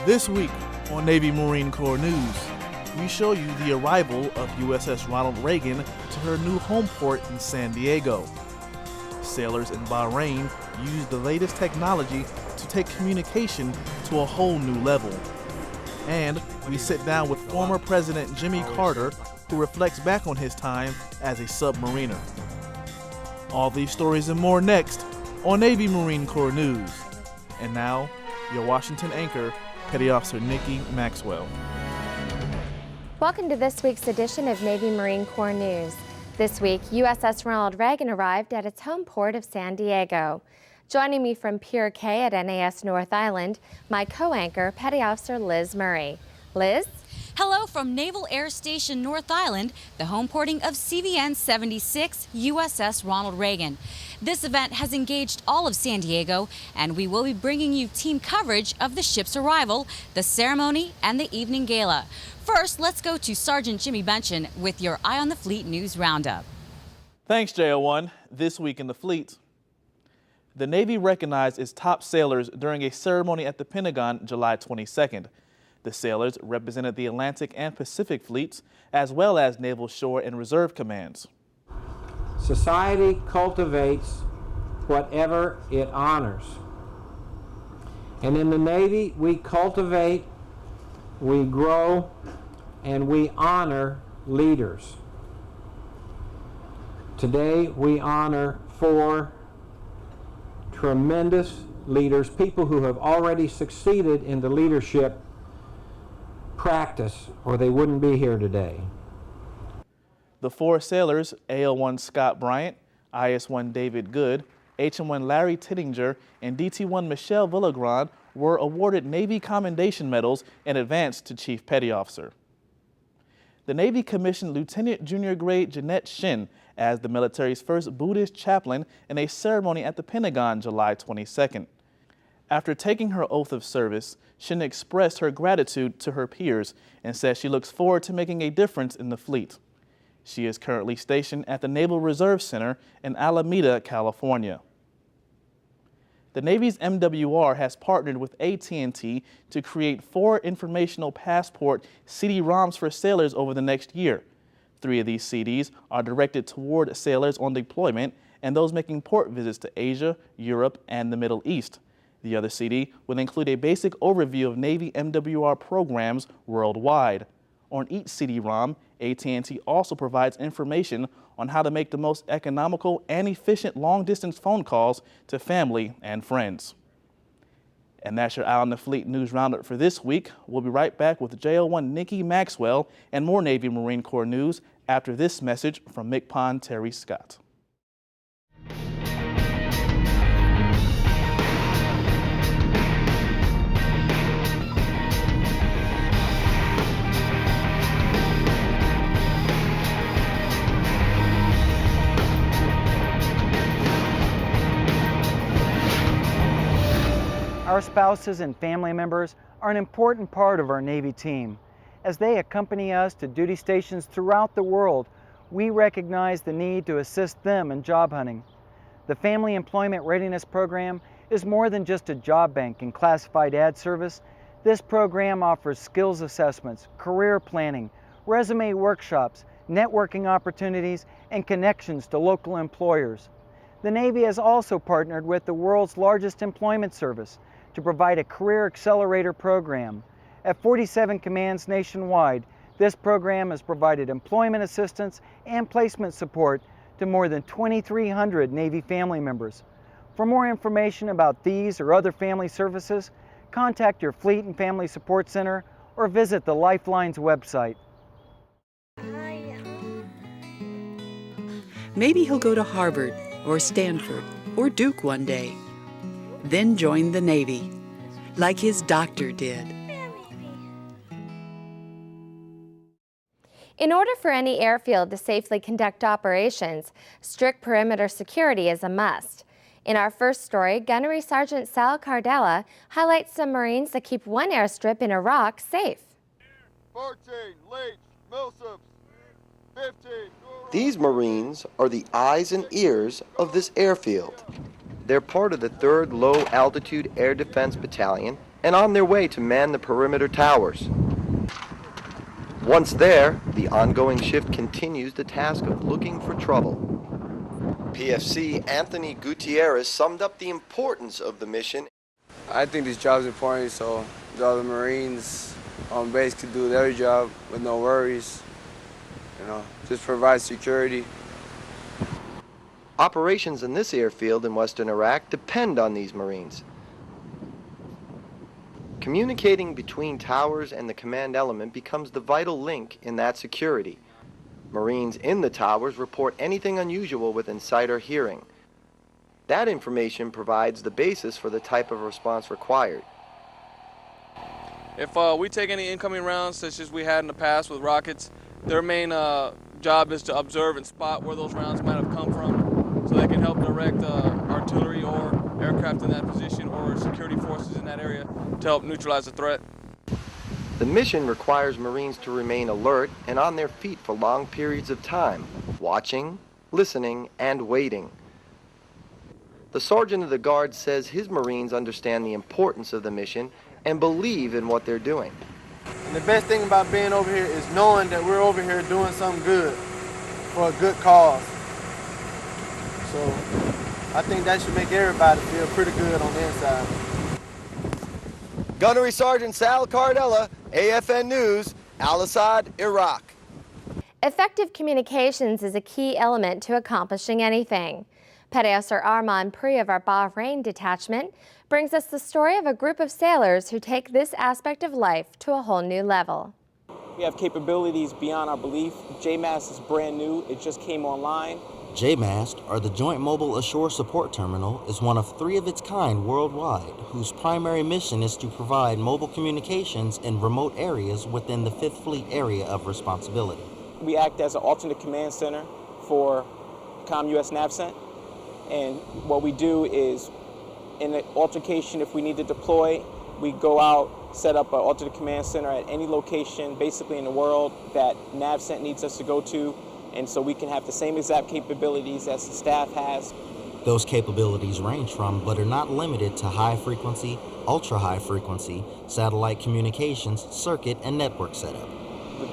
This week on Navy Marine Corps News, we show you the arrival of USS Ronald Reagan to her new home port in San Diego. Sailors in Bahrain use the latest technology to take communication to a whole new level. And we sit down with former President Jimmy Carter, who reflects back on his time as a submariner. All these stories and more next on Navy Marine Corps News. And now, your Washington anchor, Petty Officer Nikki Maxwell. Welcome to this week's edition of Navy Marine Corps News. This week, USS Ronald Reagan arrived at its home port of San Diego. Joining me from Pier K at NAS North Island, my co-anchor, Petty Officer Liz Murray. Liz? Hello from Naval Air Station North Island, the home porting of CVN 76 USS Ronald Reagan. This event has engaged all of San Diego, and we will be bringing you team coverage of the ship's arrival, the ceremony, and the evening gala. First, let's go to Sergeant Jimmy Benchen with your Eye on the Fleet News Roundup. Thanks, JO1. This week in the fleet. The Navy recognized its top sailors during a ceremony at the Pentagon July 22nd. The sailors represented the Atlantic and Pacific fleets, as well as Naval Shore and Reserve Commands. Society cultivates whatever it honors. And in the Navy, we cultivate, we grow, and we honor leaders. Today, we honor 4 tremendous leaders, people who have already succeeded in the leadership practice, or they wouldn't be here today. The 4 sailors, AL-1 Scott Bryant, IS-1 David Good, HM-1 Larry Tittinger, and DT-1 Michelle Villagrand were awarded Navy Commendation Medals and advanced to Chief Petty Officer. The Navy commissioned Lieutenant Junior Grade Jeanette Shin as the military's first Buddhist chaplain in a ceremony at the Pentagon July 22nd. After taking her oath of service, Shin expressed her gratitude to her peers and said she looks forward to making a difference in the fleet. She is currently stationed at the Naval Reserve Center in Alameda, California. The Navy's MWR has partnered with AT&T to create 4 informational passport CD-ROMs for sailors over the next year. 3 of these CDs are directed toward sailors on deployment and those making port visits to Asia, Europe, and the Middle East. The other CD will include a basic overview of Navy MWR programs worldwide. On each CD-ROM, AT&T also provides information on how to make the most economical and efficient long-distance phone calls to family and friends. And that's your Eye on the Fleet News Roundup for this week. We'll be right back with JO1 Nikki Maxwell and more Navy Marine Corps news after this message from MCPON Terry Scott. Our spouses and family members are an important part of our Navy team. As they accompany us to duty stations throughout the world, we recognize the need to assist them in job hunting. The Family Employment Readiness Program is more than just a job bank and classified ad service. This program offers skills assessments, career planning, resume workshops, networking opportunities, and connections to local employers. The Navy has also partnered with the world's largest employment service to provide a career accelerator program. At 47 commands nationwide, this program has provided employment assistance and placement support to more than 2,300 Navy family members. For more information about these or other family services, contact your Fleet and Family Support Center or visit the Lifeline's website. Maybe he'll go to Harvard or Stanford or Duke one day. Then join the Navy, like his doctor did. In order for any airfield to safely conduct operations, strict perimeter security is a must. In our first story, Gunnery Sergeant Sal Cardella highlights some Marines that keep one airstrip in Iraq safe. 14, Leach, Millsaps, 15. These Marines are the eyes and ears of this airfield. They're part of the 3rd Low Altitude Air Defense Battalion and on their way to man the perimeter towers. Once there, the ongoing shift continues the task of looking for trouble. PFC Anthony Gutierrez summed up the importance of the mission. I think this job is important so the other Marines on base can do their job with no worries, just provide security. Operations in this airfield in western Iraq depend on these Marines. Communicating between towers and the command element becomes the vital link in that security. Marines in the towers report anything unusual within sight or hearing. That information provides the basis for the type of response required. If we take any incoming rounds, such as we had in the past with rockets, their main job is to observe and spot where those rounds might have come from, so they can help direct artillery or aircraft in that position or security forces in that area to help neutralize the threat. The mission requires Marines to remain alert and on their feet for long periods of time, watching, listening, and waiting. The sergeant of the guard says his Marines understand the importance of the mission and believe in what they're doing. And the best thing about being over here is knowing that we're over here doing something good for a good cause. So I think that should make everybody feel pretty good on the inside. Gunnery Sergeant Sal Cardella, AFN News, Al-Assad, Iraq. Effective communications is a key element to accomplishing anything. Petty Officer Armand Pri of our Bahrain detachment brings us the story of a group of sailors who take this aspect of life to a whole new level. We have capabilities beyond our belief. JMAST is brand new. It just came online. JMAST, or the Joint Mobile Ashore Support Terminal, is one of 3 of its kind worldwide, whose primary mission is to provide mobile communications in remote areas within the 5th Fleet area of responsibility. We act as an alternate command center for ComUS NavCent, and what we do is, in an altercation, if we need to deploy, we go out, set up an alternate command center at any location basically in the world that NavCent needs us to go to, and so we can have the same exact capabilities as the staff has. Those capabilities range from, but are not limited to, high frequency, ultra high frequency, satellite communications, circuit, and network setup.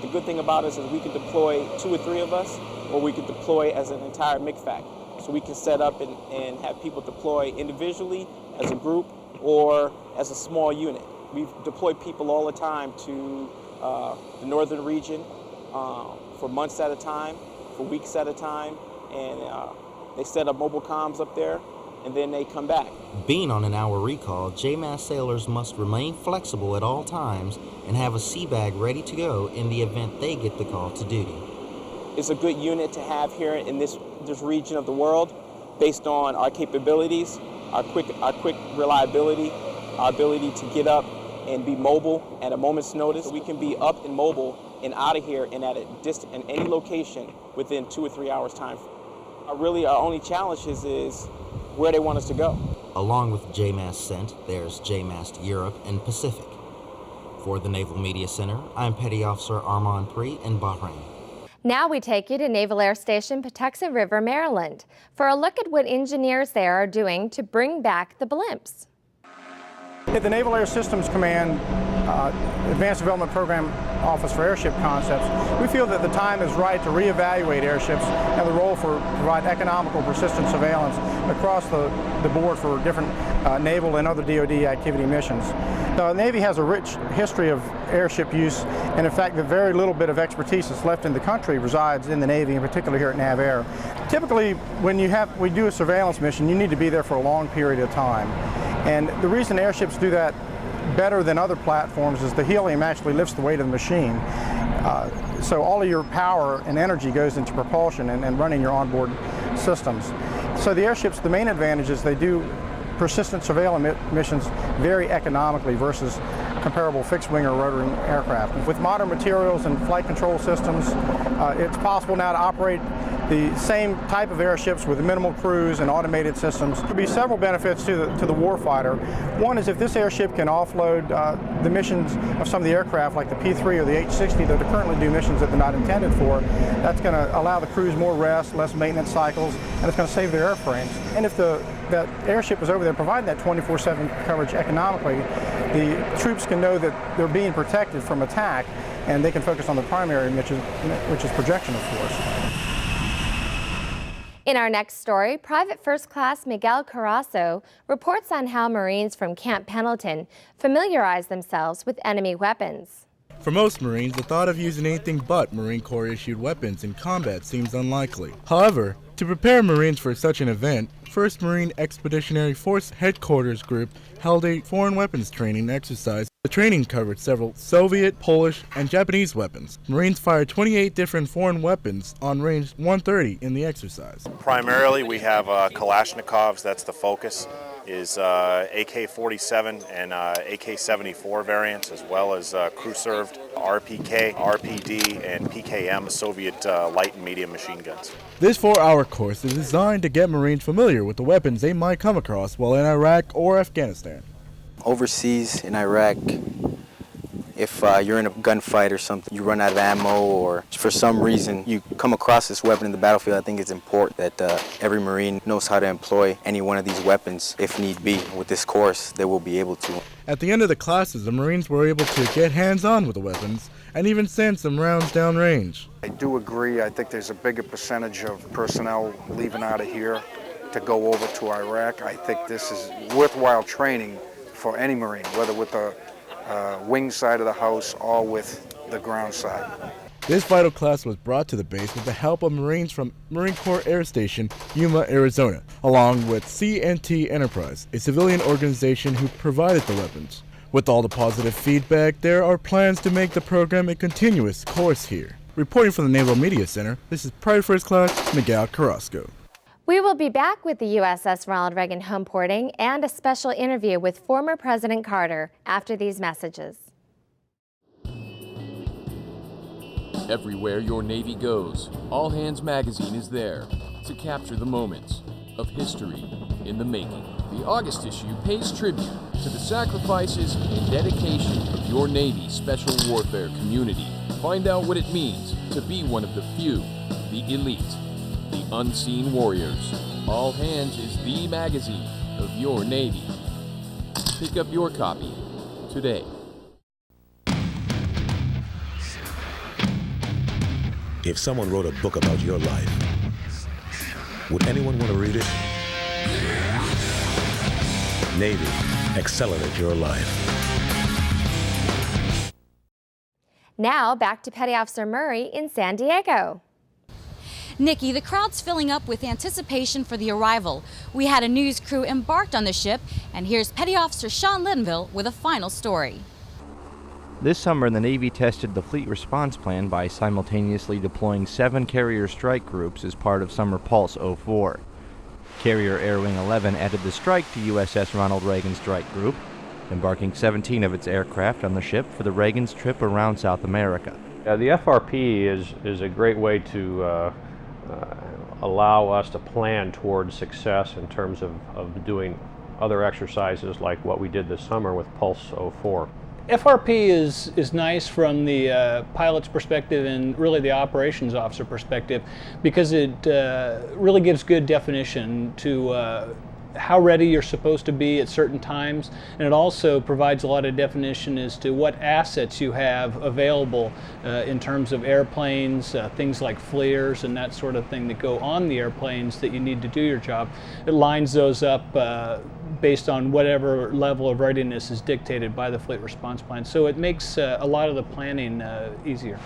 The good thing about us is we can deploy 2 or 3 of us, or we can deploy as an entire MICFAC. So we can set up and have people deploy individually, as a group, or as a small unit. We've deployed people all the time to the northern region for months at a time, for weeks at a time, and they set up mobile comms up there, and then they come back. Being on an hour recall, JMAST sailors must remain flexible at all times and have a sea bag ready to go in the event they get the call to duty. It's a good unit to have here in this region of the world, based on our capabilities, our quick reliability, our ability to get up and be mobile at a moment's notice. We can be up and mobile and out of here and at in any location within 2 or 3 hours time. Really, our only challenge is where they want us to go. Along with JMAST CENT, there's JMAST Europe and Pacific. For the Naval Media Center, I'm Petty Officer Armand Pri in Bahrain. Now we take you to Naval Air Station Patuxent River, Maryland, for a look at what engineers there are doing to bring back the blimps. At the Naval Air Systems Command Advanced Development Program Office for Airship Concepts, we feel that the time is right to reevaluate airships and the role for provide economical persistent surveillance across the board for different naval and other DoD activity missions. The Navy has a rich history of airship use, and in fact the very little bit of expertise that's left in the country resides in the Navy, in particular here at NavAir. Typically when we do a surveillance mission, you need to be there for a long period of time. And the reason airships do that better than other platforms is the helium actually lifts the weight of the machine. So all of your power and energy goes into propulsion and running your onboard systems. So the airships, the main advantage is they do persistent surveillance missions very economically versus comparable fixed-wing or rotary aircraft. With modern materials and flight control systems, it's possible now to operate the same type of airships with minimal crews and automated systems. There will be several benefits to the warfighter. One is if this airship can offload the missions of some of the aircraft like the P-3 or the H-60 that are currently do missions that they're not intended for, that's going to allow the crews more rest, less maintenance cycles, and it's going to save their airframes. And if that airship is over there providing that 24/7 coverage economically, the troops can know that they're being protected from attack, and they can focus on the primary, which is projection of force. In our next story, Private First Class Miguel Carrasco reports on how Marines from Camp Pendleton familiarize themselves with enemy weapons. For most Marines, the thought of using anything but Marine Corps issued weapons in combat seems unlikely. However, to prepare Marines for such an event, 1st Marine Expeditionary Force Headquarters Group held a foreign weapons training exercise. The training covered several Soviet, Polish, and Japanese weapons. Marines fired 28 different foreign weapons on range 130 in the exercise. Primarily, we have Kalashnikovs, that's the focus, is AK-47 and AK-74 variants, as well as crew-served RPK, RPD, and PKM, Soviet light and medium machine guns. This 4-hour course is designed to get Marines familiar with the weapons they might come across while in Iraq or Afghanistan. Overseas in Iraq, if you're in a gunfight or something, you run out of ammo, or for some reason you come across this weapon in the battlefield, I think it's important that every Marine knows how to employ any one of these weapons if need be. With this course, they will be able to. At the end of the classes, the Marines were able to get hands-on with the weapons and even send some rounds downrange. I do agree. I think there's a bigger percentage of personnel leaving out of here to go over to Iraq. I think this is worthwhile training for any Marine, whether with the wing side of the house or with the ground side. This vital class was brought to the base with the help of Marines from Marine Corps Air Station, Yuma, Arizona, along with CNT Enterprise, a civilian organization who provided the weapons. With all the positive feedback, there are plans to make the program a continuous course here. Reporting from the Naval Media Center, this is Private First Class Miguel Carrasco. We will be back with the USS Ronald Reagan homeporting and a special interview with former President Carter after these messages. Everywhere your Navy goes, All Hands Magazine is there to capture the moments of history in the making. The August issue pays tribute to the sacrifices and dedication of your Navy Special Warfare community. Find out what it means to be one of the few, the elite, the unseen warriors. All Hands is the magazine of your Navy. Pick up your copy today. If someone wrote a book about your life, would anyone want to read it? Navy, accelerate your life. Now back to Petty Officer Murray in San Diego. Nikki, the crowd's filling up with anticipation for the arrival. We had a news crew embarked on the ship, and here's Petty Officer Sean Linville with a final story. This summer, the Navy tested the fleet response plan by simultaneously deploying 7 carrier strike groups as part of Summer Pulse 04. Carrier Air Wing 11 added the strike to USS Ronald Reagan Strike Group, embarking 17 of its aircraft on the ship for the Reagan's trip around South America. The FRP is a great way to allow us to plan towards success in terms of doing other exercises like what we did this summer with Pulse 04. FRP is nice from the pilot's perspective and really the operations officer perspective, because it really gives good definition to how ready you're supposed to be at certain times, and it also provides a lot of definition as to what assets you have available in terms of airplanes, things like FLIRs and that sort of thing that go on the airplanes that you need to do your job. It lines those up based on whatever level of readiness is dictated by the fleet response plan. So it makes a lot of the planning easier.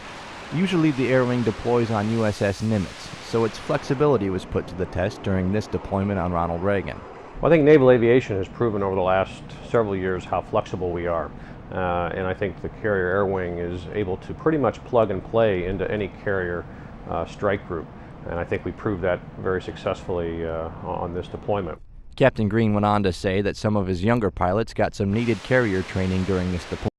Usually the Air Wing deploys on USS Nimitz, so its flexibility was put to the test during this deployment on Ronald Reagan. Well, I think naval aviation has proven over the last several years how flexible we are. And I think the Carrier Air Wing is able to pretty much plug and play into any carrier strike group. And I think we proved that very successfully on this deployment. Captain Green went on to say that some of his younger pilots got some needed carrier training during this deployment.